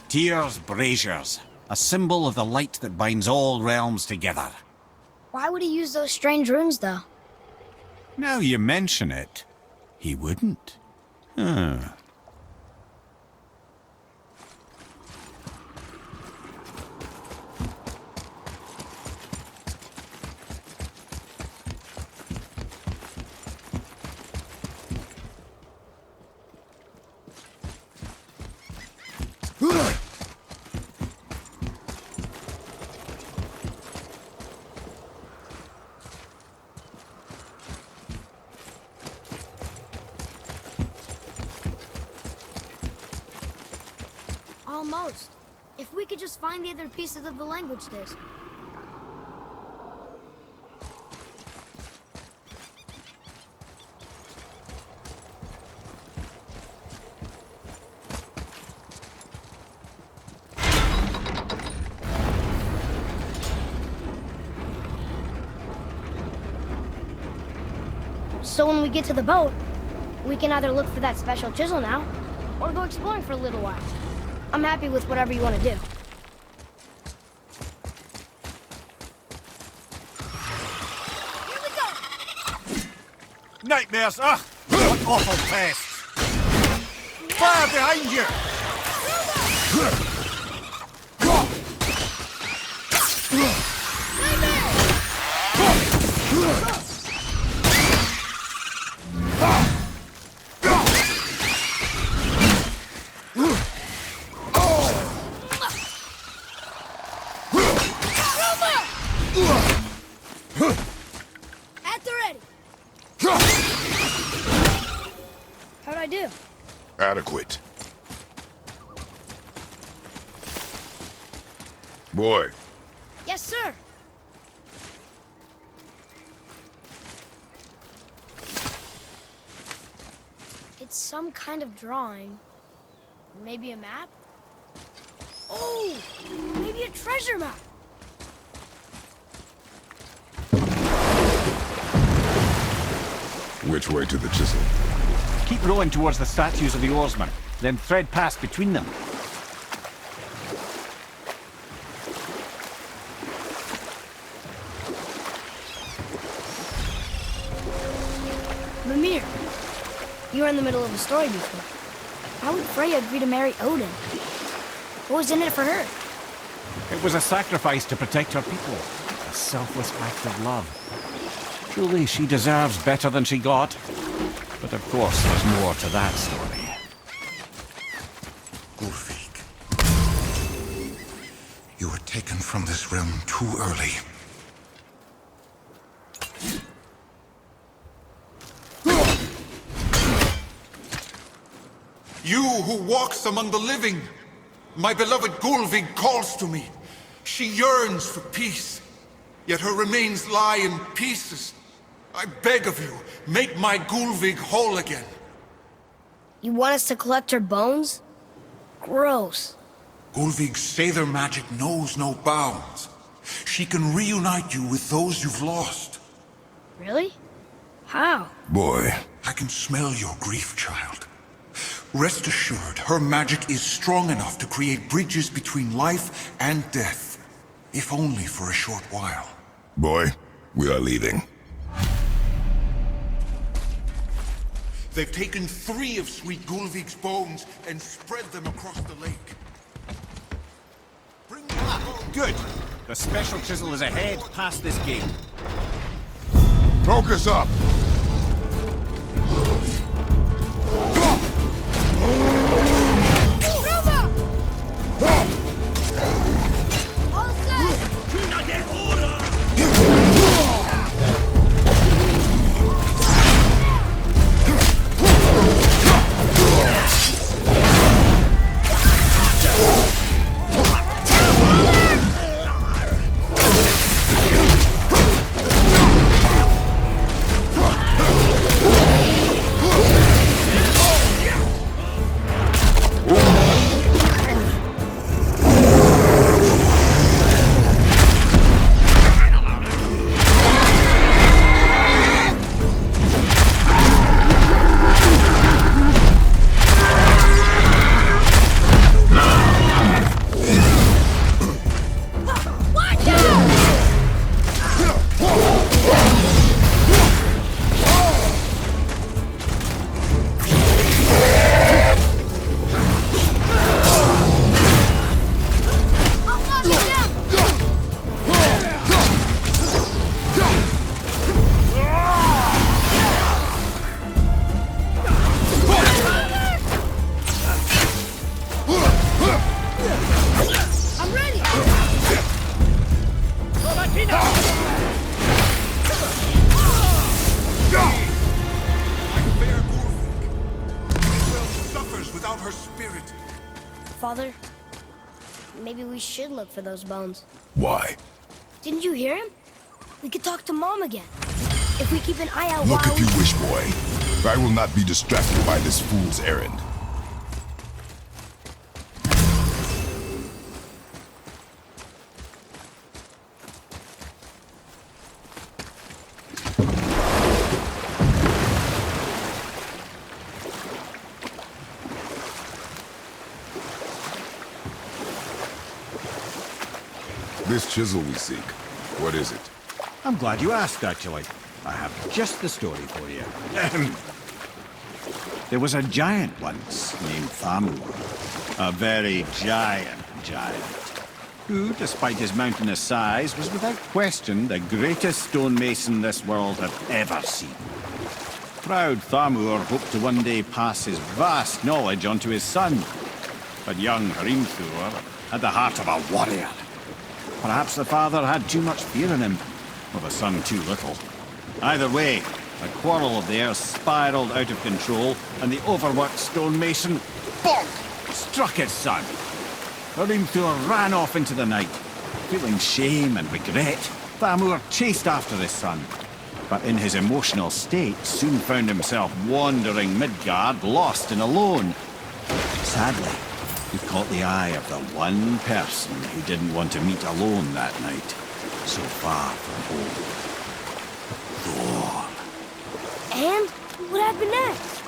Tyr's braziers, a symbol of the light that binds all realms together. Why would he use those strange runes, though? Now you mention it, he wouldn't. Huh. Almost. If we could just find the other pieces of the language disc. So when we get to the boat, we can either look for that special chisel now, or go exploring for a little while. I'm happy with whatever you want to do. Here we go! Nightmares! Ugh! What awful pests! Fire behind you! At the ready! How'd I do? Adequate. Boy. Yes, sir! It's some kind of drawing. Maybe a map? Oh! Maybe a treasure map! Which way to the chisel? Keep rowing towards the statues of the oarsmen, then thread past between them. Mimir, you were in the middle of a story before. How would Freya agree to marry Odin? What was in it for her? It was a sacrifice to protect her people. A selfless act of love. Truly, she deserves better than she got. But of course, there's more to that story. Ulfik, you were taken from this realm too early. You who walks among the living, my beloved Gulvig calls to me. She yearns for peace, yet her remains lie in pieces. I beg of you, make my Gulvig whole again. You want us to collect her bones? Gross. Gulvig's Sather magic knows no bounds. She can reunite you with those you've lost. Really? How? Boy. I can smell your grief, child. Rest assured, her magic is strong enough to create bridges between life and death, if only for a short while. Boy, we are leaving. They've taken 3 of sweet Gulvig's bones and spread them across the lake. Bring me the bones. Good. The special chisel is ahead past this gate. Focus up! All set! without her spirit. Father, maybe we should look for those bones. Why? Didn't you hear him? We could talk to Mom again. If we keep an eye out Look while if you wish, boy. I will not be distracted by this fool's errand. This chisel we seek, what is it? I'm glad you asked, actually. I have just the story for you. There was a giant once named Thamur. A very giant, who, despite his mountainous size, was without question the greatest stonemason this world had ever seen. Proud Thamur hoped to one day pass his vast knowledge on to his son. But young Hrimthur had the heart of a warrior. Perhaps the father had too much fear in him, or the son too little. Either way, a quarrel of theirs spiraled out of control, and the overworked stonemason, bonk, struck his son. Hrimthur ran off into the night. Feeling shame and regret, Thamur chased after his son. But in his emotional state, soon found himself wandering Midgard, lost and alone. Sadly, he caught the eye of the one person he didn't want to meet alone that night, so far from home. Thor. And what happened next?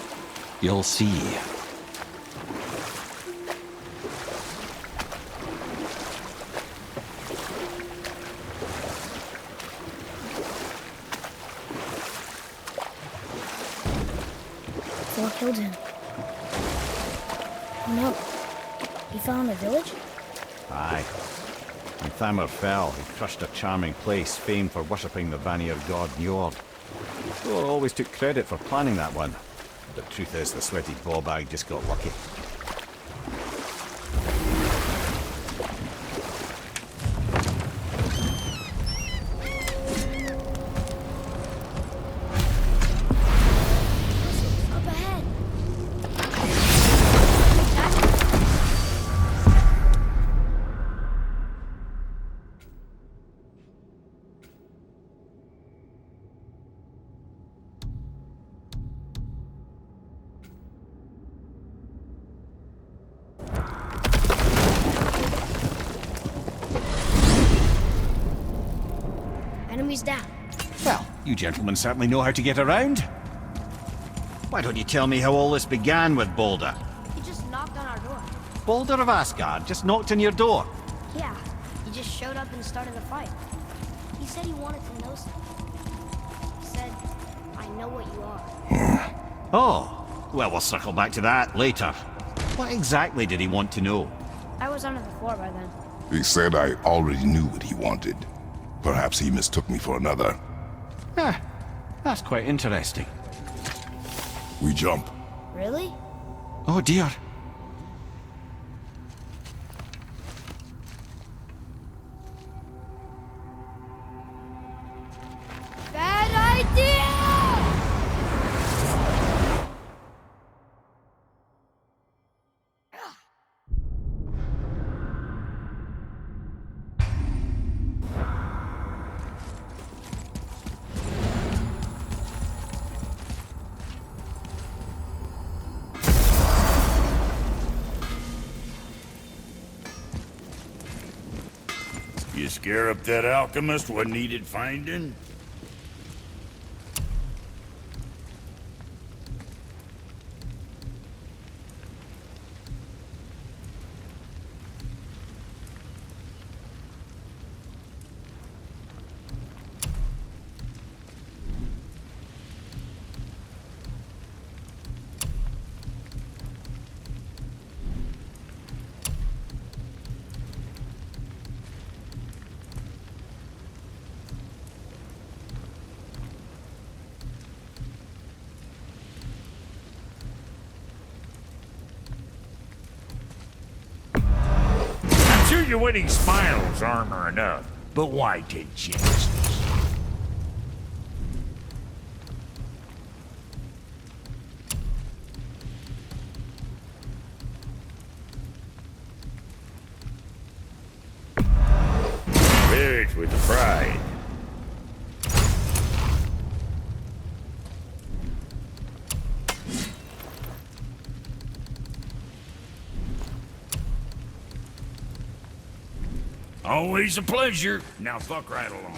You'll see. Thor killed him. Oh no. He fell in the village? Aye. When Thamur fell, he crushed a charming place famed for worshipping the Vanir god Njord. Thor always took credit for planning that one. The truth is, the sweaty ballbag just got lucky. Up ahead. Enemies down. Well, you gentlemen certainly know how to get around. Why don't you tell me how all this began with Balder? He just knocked on our door. Balder of Asgard just knocked on your door. Yeah, he just showed up and started a fight. He said he wanted to know something. He said, I know what you are. Oh, well, we'll circle back to that later. What exactly did he want to know? I was under the floor by then. He said I already knew what he wanted. Perhaps he mistook me for another. That's quite interesting. We jump. Really? Oh dear. Bad idea! You scare up that alchemist what needed finding? Sure, your winning smiles armor enough, but why take chances? Always a pleasure. Now fuck right along.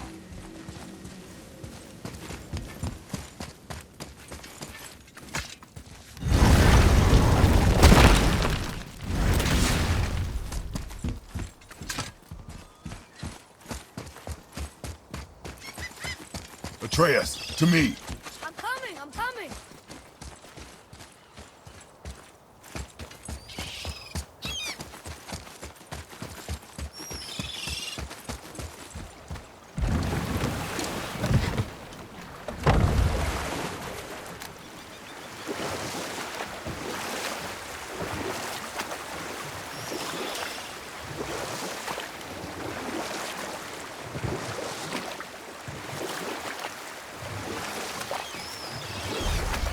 Atreus, to me. I'm coming, I'm coming.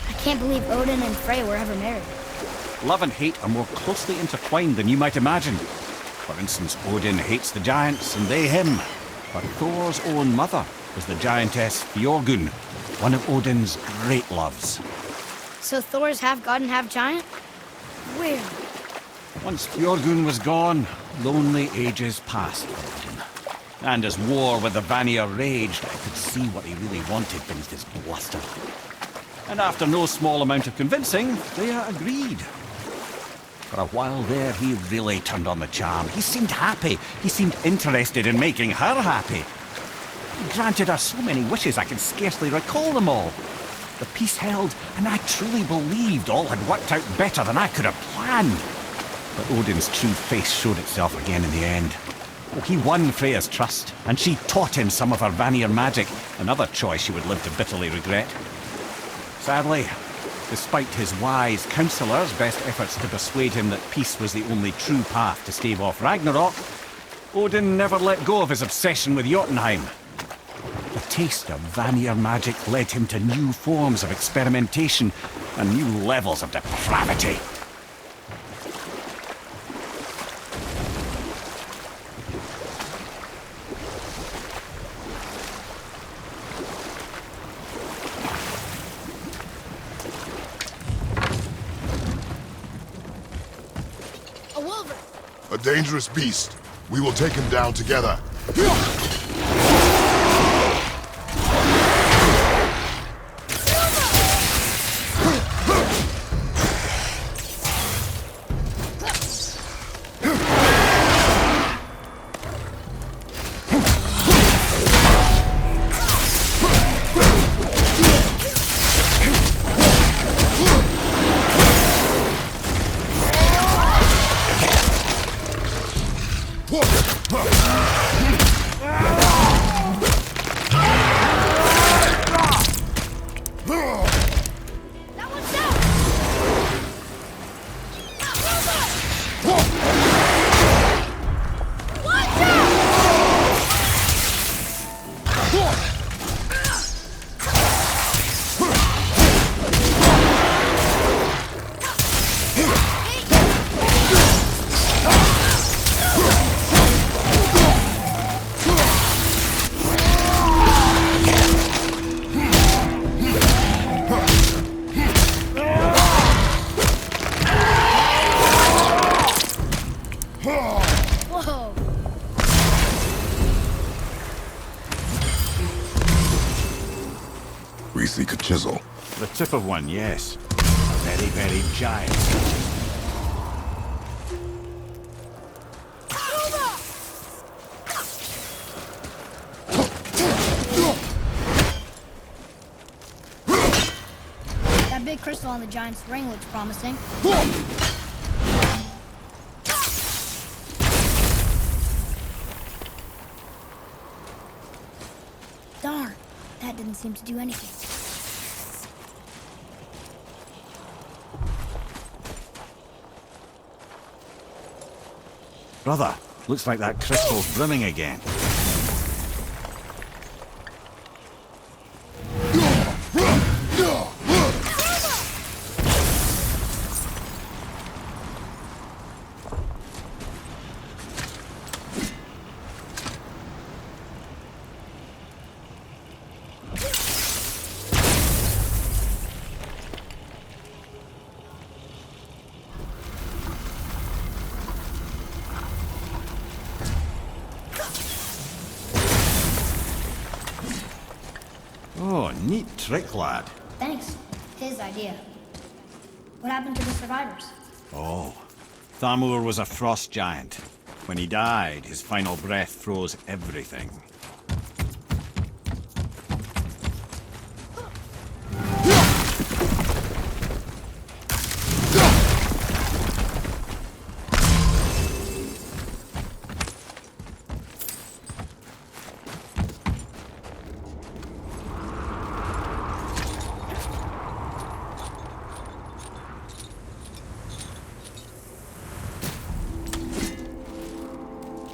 I can't believe Odin and Frey were ever married. Love and hate are more closely intertwined than you might imagine. For instance, Odin hates the giants and they him. But Thor's own mother was the giantess Fjorgun, one of Odin's great loves. So Thor's half god and half giant? Where? Once Fjorgun was gone, lonely ages passed for Odin. And as war with the Vanir raged, I could see what he really wanted beneath his bluster. And after no small amount of convincing, Freya agreed. For a while there, he really turned on the charm. He seemed happy. He seemed interested in making her happy. He granted her so many wishes I can scarcely recall them all. The peace held, and I truly believed all had worked out better than I could have planned. But Odin's true face showed itself again in the end. Oh, he won Freya's trust, and she taught him some of her Vanir magic, another choice she would live to bitterly regret. Sadly, despite his wise counsellors' best efforts to persuade him that peace was the only true path to stave off Ragnarok, Odin never let go of his obsession with Jotunheim. The taste of Vanir magic led him to new forms of experimentation and new levels of depravity. A wolverine! A dangerous beast. We will take him down together. That one's down! Watch Whoa! We seek a chisel. The tip of one, yes. A very, very giant. That big crystal on the giant's ring looks promising. Darn, that didn't seem to do anything. Brother, looks like that crystal's brimming again. Neat trick, lad. Thanks. His idea. What happened to the survivors? Oh, Thamur was a frost giant. When he died, his final breath froze everything.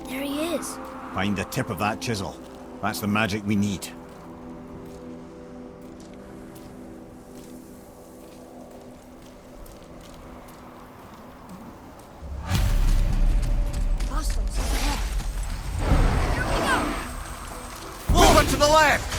There he is. Find the tip of that chisel. That's the magic we need. Hostiles up ahead. Move it to the left!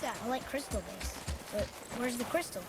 I like crystal base, but where's the crystal?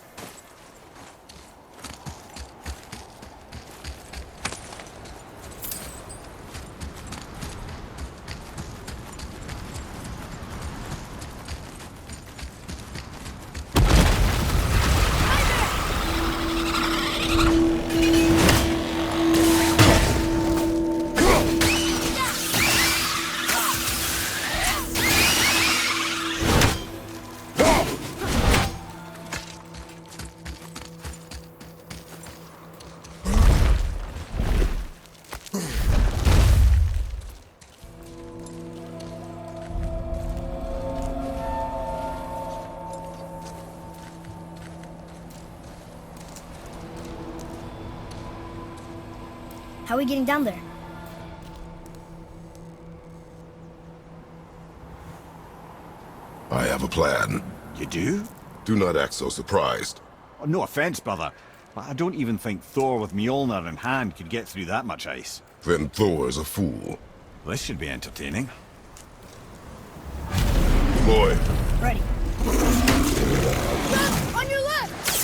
How are we getting down there? I have a plan. You do? Do not act so surprised. Oh, no offense, brother, but I don't even think Thor with Mjolnir in hand could get through that much ice. Then Thor is a fool. This should be entertaining. Boy, Ready. Look! On your left!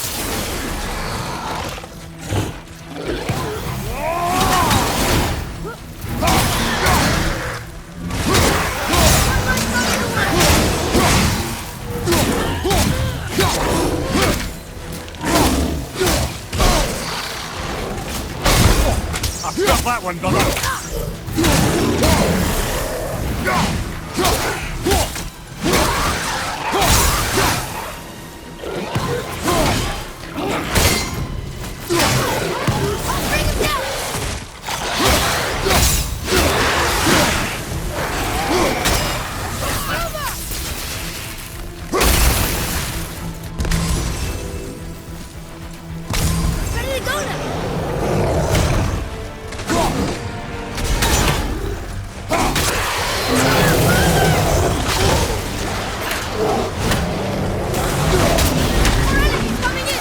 I've got that one, brother! Ready to go now! More enemies coming in!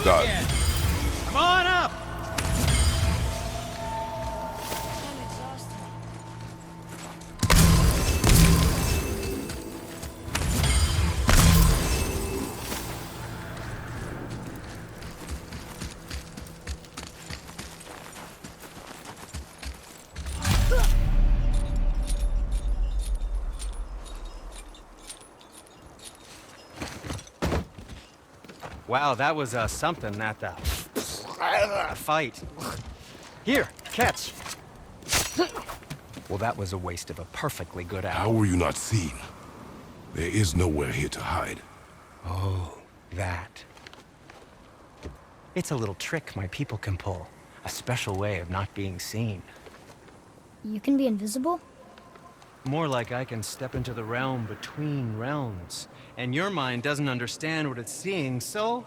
Done. Come on up! I'm exhausted. Wow, that was something, that a fight. Here, catch. Well, that was a waste of a perfectly good How apple. were you not seen? There is nowhere here to hide. Oh, that. It's a little trick my people can pull. A special way of not being seen. You can be invisible? More like I can step into the realm between realms. And your mind doesn't understand what it's seeing, so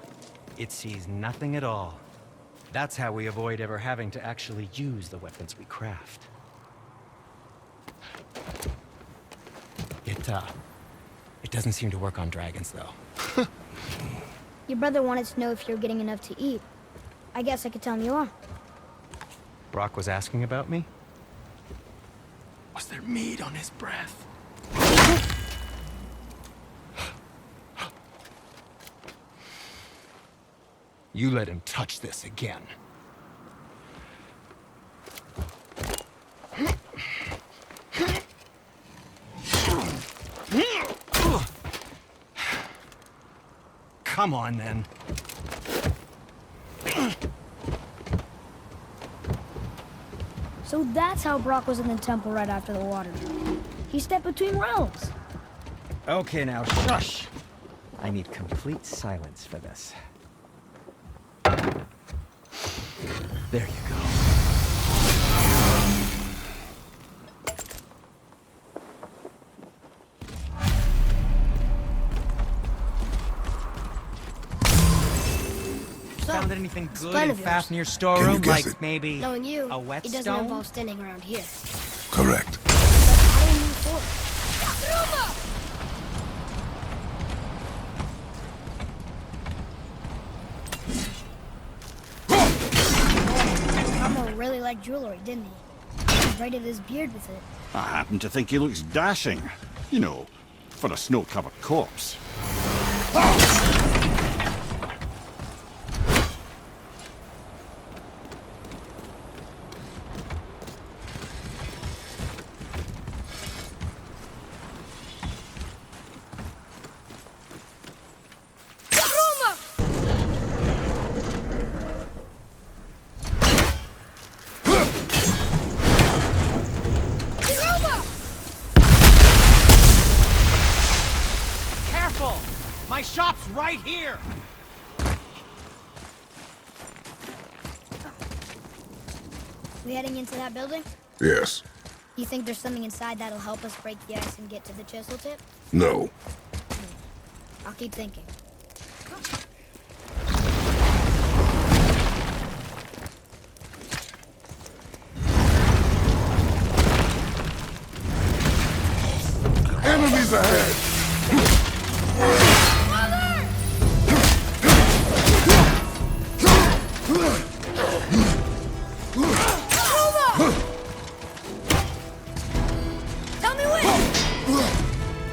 it sees nothing at all. That's how we avoid ever having to actually use the weapons we craft. It doesn't seem to work on dragons, though. Your brother wanted to know if you're getting enough to eat. I guess I could tell him you are. Brock was asking about me? Was there meat on his breath? You let him touch this again. Come on, then. So that's how Brock was in the temple right after the water. He stepped between realms. Okay, now, shush! I need complete silence for this. There you go. So, Found anything good plan in of yours. Fafnir's Can storeroom? you guess Like it? maybe Knowing you, a it doesn't whetstone? involve standing around here. Correct. But how do we move forward? Elmo really liked jewelry, didn't he? He braided his beard with it. I happen to think he looks dashing. You know, for a snow-covered corpse. Careful! My shop's right here! We heading into that building? Yes. You think there's something inside that'll help us break the ice and get to the chisel tip? No. I'll keep thinking. Enemies ahead! Tell me when!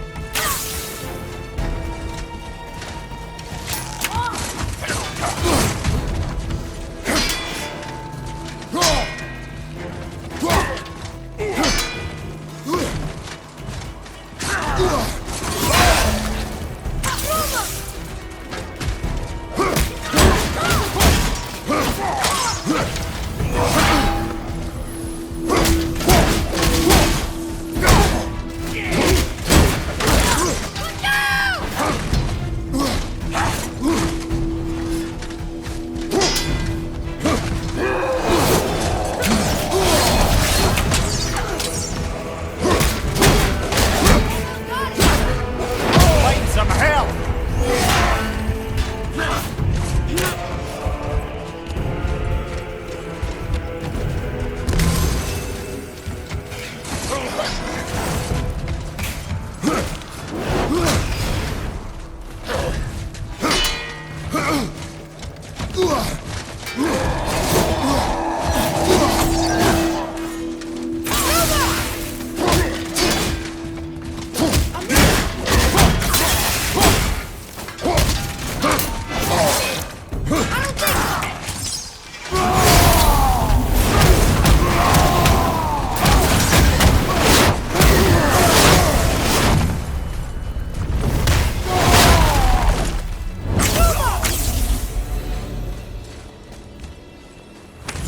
Fighting some hell!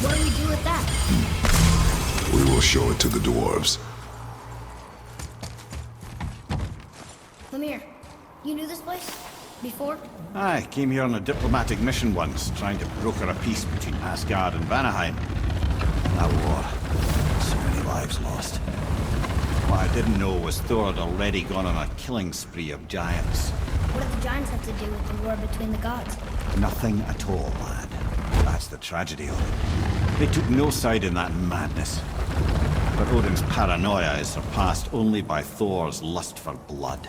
What do we do with that? We will show it to the dwarves. Lemire, you knew this place? Before? I came here on a diplomatic mission once, trying to broker a peace between Asgard and Vanaheim. That war. So many lives lost. What I didn't know was Thor had already gone on a killing spree of giants. What did the giants have to do with the war between the gods? Nothing at all, lad. That's the tragedy of it. They took no side in that madness. But Odin's paranoia is surpassed only by Thor's lust for blood.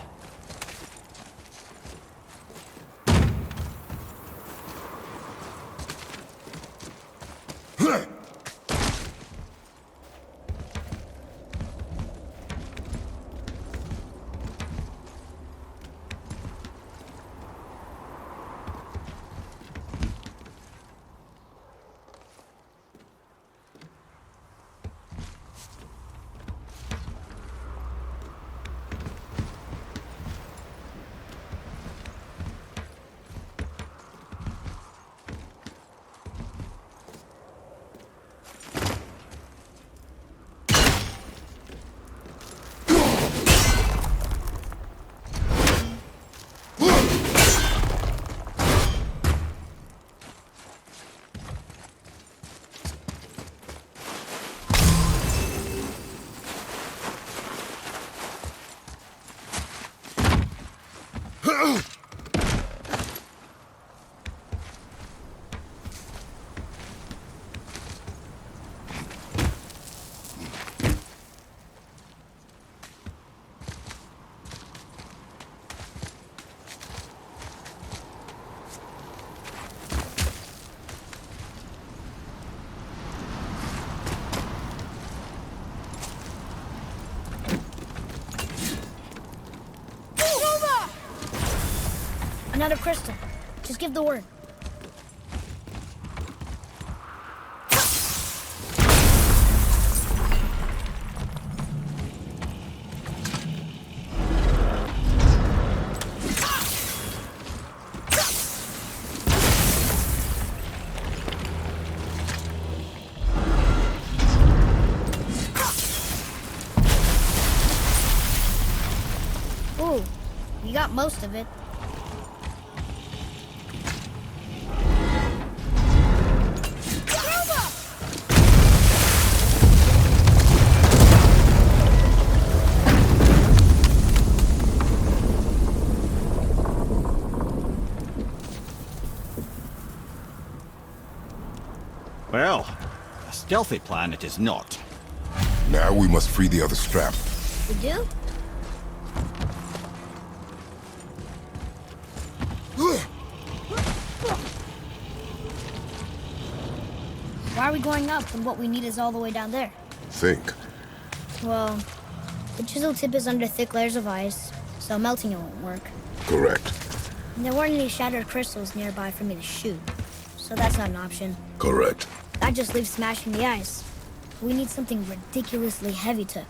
Another crystal. Just give the word. Ooh, you got most of it. Well, a stealthy plan it is not. Now we must free the other strap. We do? Why are we going up when what we need is all the way down there? Think. Well, the chisel tip is under thick layers of ice, so melting it won't work. Correct. And there weren't any shattered crystals nearby for me to shoot, so that's not an option. Correct. That just leaves smashing the ice. We need something ridiculously heavy to...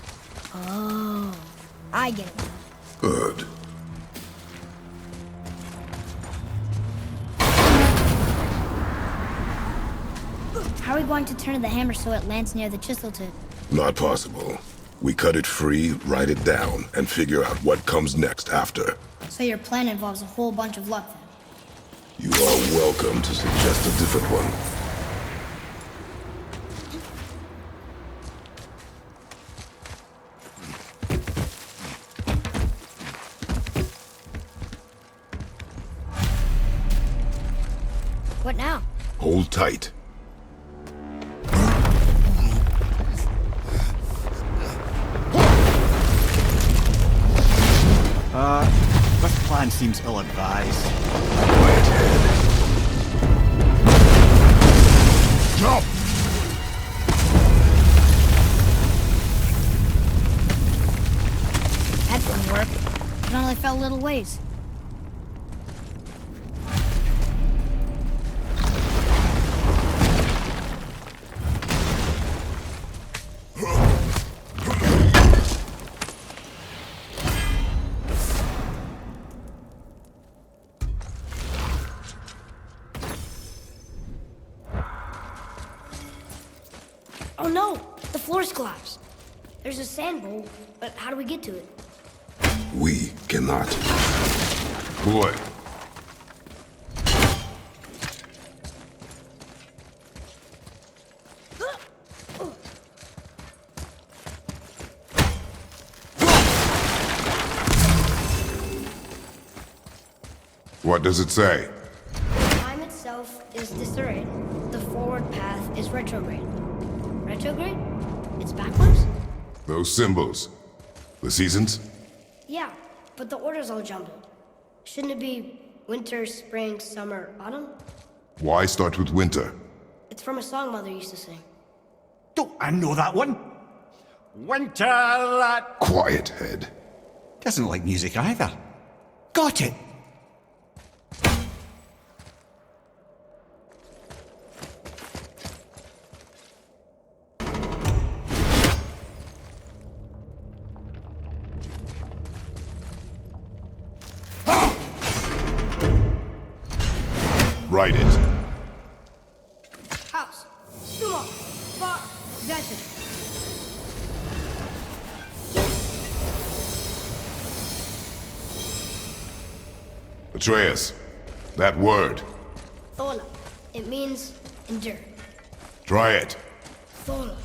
Oh, I get it now. Good. How are we going to turn the hammer so it lands near the chisel tip? Not possible. We cut it free, write it down, and figure out what comes next after. So your plan involves a whole bunch of luck then? You are welcome to suggest a different one. What now? Hold tight. This plan seems ill-advised. Quiet head. Jump! That didn't work. It only fell a little ways. Oh no! The floor's collapsed. There's a sand bowl, but how do we get to it? We cannot. Boy. What does it say? Time itself is disarrayed. The forward path is retrograde. Retrograde? It's backwards? Those symbols. The seasons? Yeah, but the order's all jumbled. Shouldn't it be winter, spring, summer, autumn? Why start with winter? It's from a song Mother used to sing. Don't I know that one? Winter that... Quiet head. Doesn't like music either. Got it! Write it. House. Sumo. Bar. Venture. Atreus, that word. Thola. It means endure. Try it. Thola.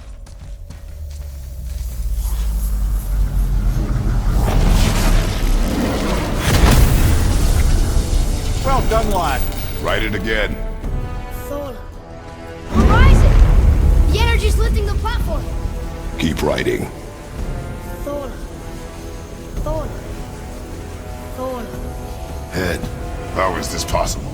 Well done, lad. Write it again. Thola. We're rising! The energy's lifting the platform! Keep writing. Thola. Thola. Thola. Head, how is this possible?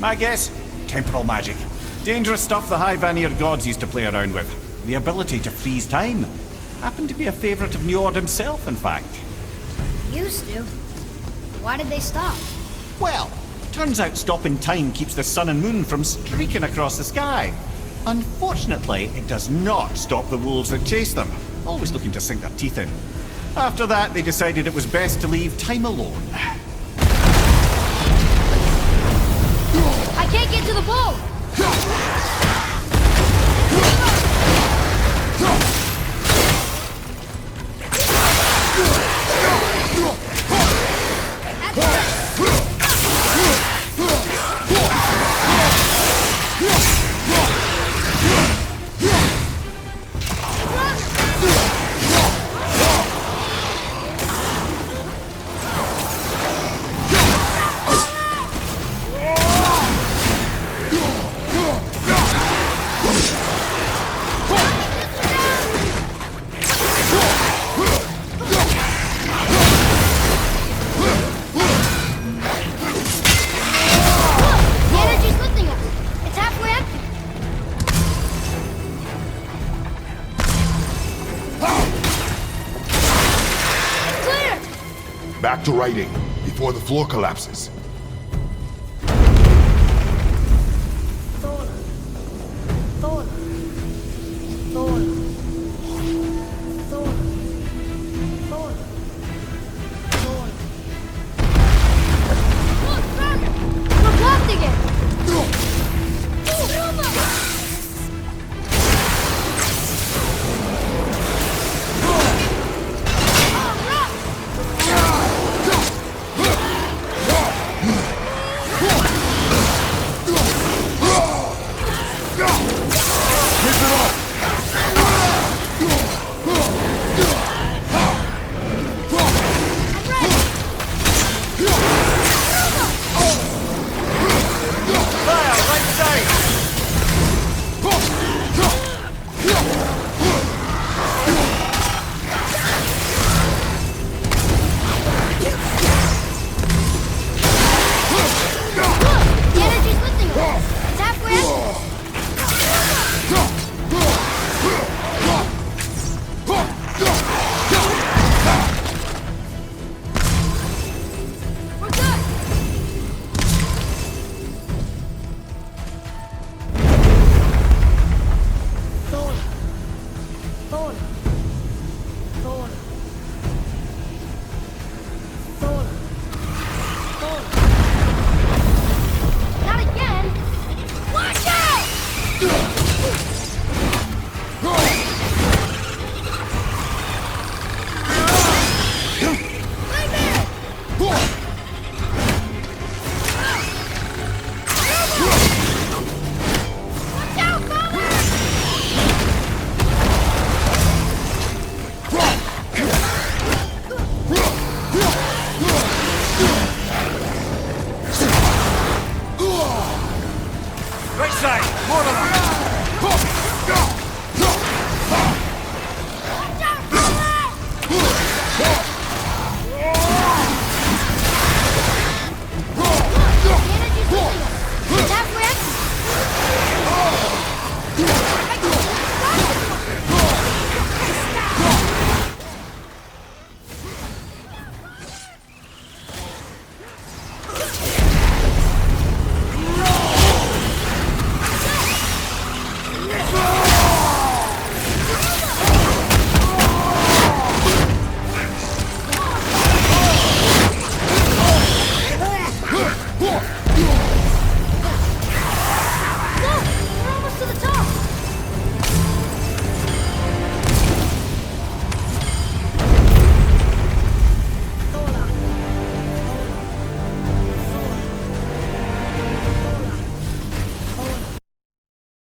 My guess? Temporal magic. Dangerous stuff the High Vanir gods used to play around with. The ability to freeze time. Happened to be a favorite of Njord himself, in fact. Used to. Why did they stop? Well, Turns out stopping time keeps the sun and moon from streaking across the sky. Unfortunately, it does not stop the wolves that chase them, always looking to sink their teeth in. After that, they decided it was best to leave time alone. I can't get to the boat! Back to writing, before the floor collapses. Thor. Thor. Thor. Thor. Thor. Thor. Look, Thor! We're blocked again! Right side, more than